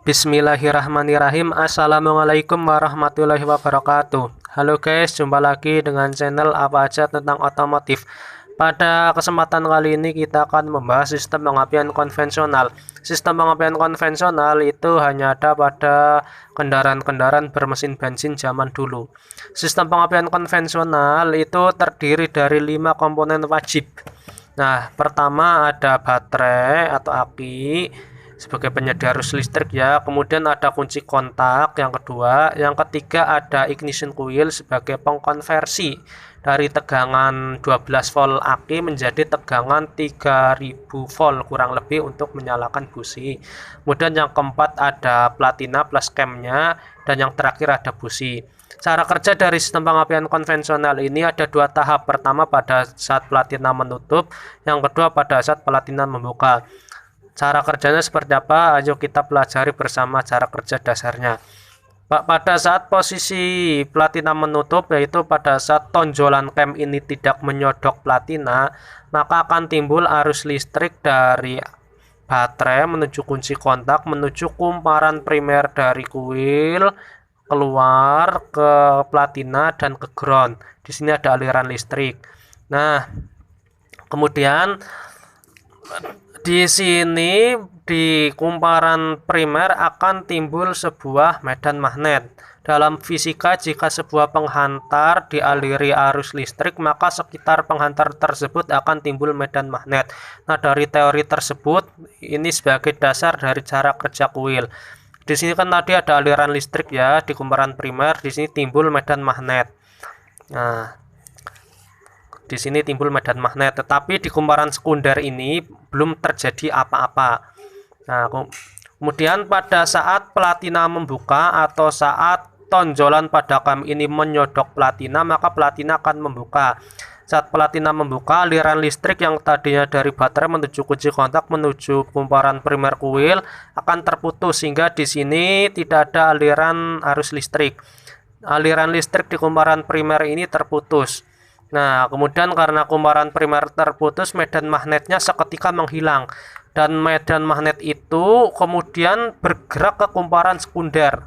Bismillahirrahmanirrahim. Assalamualaikum warahmatullahi wabarakatuh. Halo guys, jumpa lagi dengan channel apa aja tentang otomotif. Pada kesempatan kali ini kita akan membahas sistem pengapian konvensional. Sistem pengapian konvensional itu hanya ada pada kendaraan-kendaraan bermesin bensin zaman dulu. Sistem pengapian konvensional itu terdiri dari 5 komponen wajib. Nah, pertama ada baterai atau aki sebagai penyedia arus listrik ya. Kemudian ada kunci kontak yang kedua. Yang ketiga ada ignition coil sebagai pengkonversi dari tegangan 12 volt aki menjadi tegangan 3000 volt kurang lebih untuk menyalakan busi. Kemudian yang keempat ada platina plus camnya, dan yang terakhir ada busi. Cara kerja dari sistem pengapian konvensional ini ada 2 tahap. Pertama pada saat platina menutup, yang kedua pada saat platina membuka. Cara kerjanya seperti apa? Ayo kita pelajari bersama cara kerja dasarnya. Pada saat posisi platina menutup, yaitu pada saat tonjolan cam ini tidak menyodok platina, maka akan timbul arus listrik dari baterai menuju kunci kontak, menuju kumparan primer dari kuil, keluar ke platina dan ke ground. Di sini ada aliran listrik. Nah, kemudian di sini di kumparan primer akan timbul sebuah medan magnet. Dalam fisika, jika sebuah penghantar dialiri arus listrik, maka sekitar penghantar tersebut akan timbul medan magnet. Nah, dari teori tersebut, ini sebagai dasar dari cara kerja kuil. Di sini kan tadi ada aliran listrik ya di kumparan primer, di sini timbul medan magnet. Nah, di sini timbul medan magnet, tetapi di kumparan sekunder ini belum terjadi apa-apa. Nah, kemudian pada saat platina membuka atau saat tonjolan pada cam ini menyodok platina, maka platina akan membuka. Saat platina membuka, aliran listrik yang tadinya dari baterai menuju kunci kontak menuju kumparan primer kuil akan terputus, sehingga di sini tidak ada aliran arus listrik. Aliran listrik di kumparan primer ini terputus. Nah, kemudian karena kumparan primer terputus, medan magnetnya seketika menghilang. Dan medan magnet itu kemudian bergerak ke kumparan sekunder.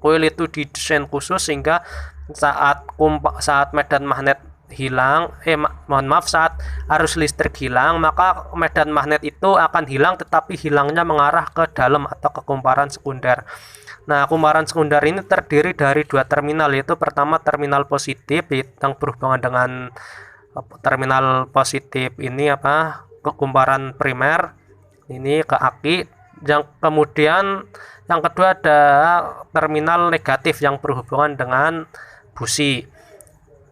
Kuil itu didesain khusus sehingga saat medan magnet hilang, saat arus listrik hilang, maka medan magnet itu akan hilang, tetapi hilangnya mengarah ke dalam atau ke kumparan sekunder. Nah, kumparan sekunder ini terdiri dari 2 terminal, yaitu pertama terminal positif yang berhubungan dengan terminal positif ini ke kumparan primer ini ke aki, yang kemudian yang kedua ada terminal negatif yang berhubungan dengan busi.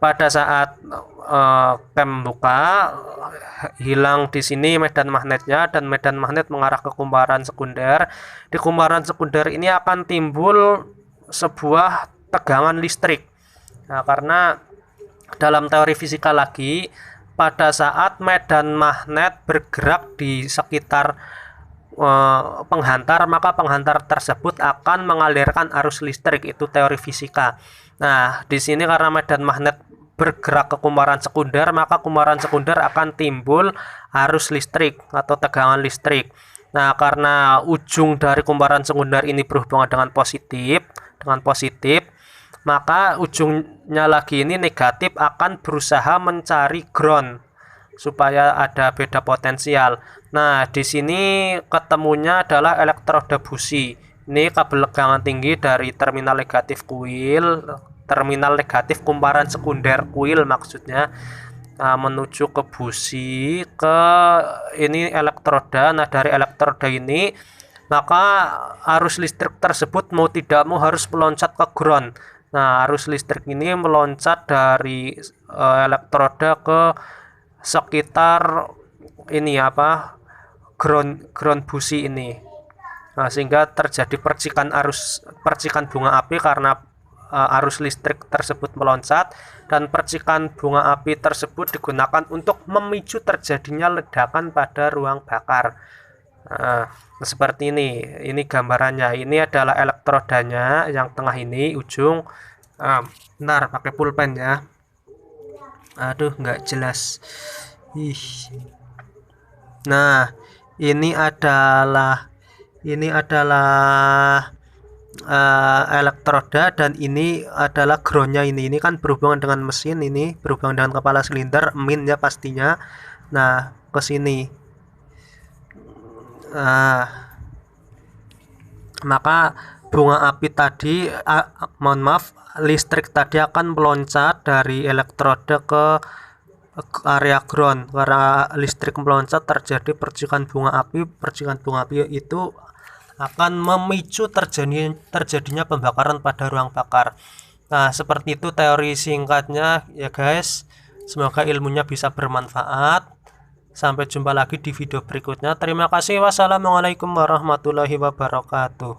Pada saat cam buka, hilang di sini medan magnetnya, dan medan magnet mengarah ke kumparan sekunder. Di kumparan sekunder ini akan timbul sebuah tegangan listrik. Nah, karena dalam teori fisika lagi, pada saat medan magnet bergerak di sekitar penghantar, maka penghantar tersebut akan mengalirkan arus listrik. Itu teori fisika. Nah, di sini karena medan magnet bergerak ke kumparan sekunder, maka kumparan sekunder akan timbul arus listrik atau tegangan listrik. Nah, karena ujung dari kumparan sekunder ini berhubungan dengan positif, maka ujungnya lagi ini negatif akan berusaha mencari ground supaya ada beda potensial. Nah, di sini ketemunya adalah elektroda busi. Ini kabel tegangan tinggi dari terminal negatif kuil, terminal negatif kumparan sekunder kuil maksudnya, menuju ke busi, ke ini elektroda. Nah, dari elektroda ini maka arus listrik tersebut mau tidak mau harus meloncat ke ground. Nah, arus listrik ini meloncat dari elektroda ke sekitar ini ground busi ini. Nah, sehingga terjadi percikan bunga api karena arus listrik tersebut meloncat, dan percikan bunga api tersebut digunakan untuk memicu terjadinya ledakan pada ruang bakar. Nah, seperti ini gambarannya. Ini adalah elektrodanya yang tengah ini ujung. Bentar, pakai pulpen ya. Aduh, nggak jelas. Nah, ini adalah Ini adalah elektroda, dan ini adalah groundnya. Ini kan berhubungan dengan mesin, ini berhubungan dengan kepala silinder, min ya pastinya. Nah, ke sini. Maka bunga api tadi, mohon maaf, listrik tadi akan meloncat dari elektroda ke area ground. Karena listrik meloncat, terjadi percikan bunga api. Percikan bunga api itu akan memicu terjadinya pembakaran pada ruang bakar. Nah, seperti itu teori singkatnya ya guys. Semoga ilmunya bisa bermanfaat. Sampai jumpa lagi di video berikutnya. Terima kasih. Wassalamualaikum warahmatullahi wabarakatuh.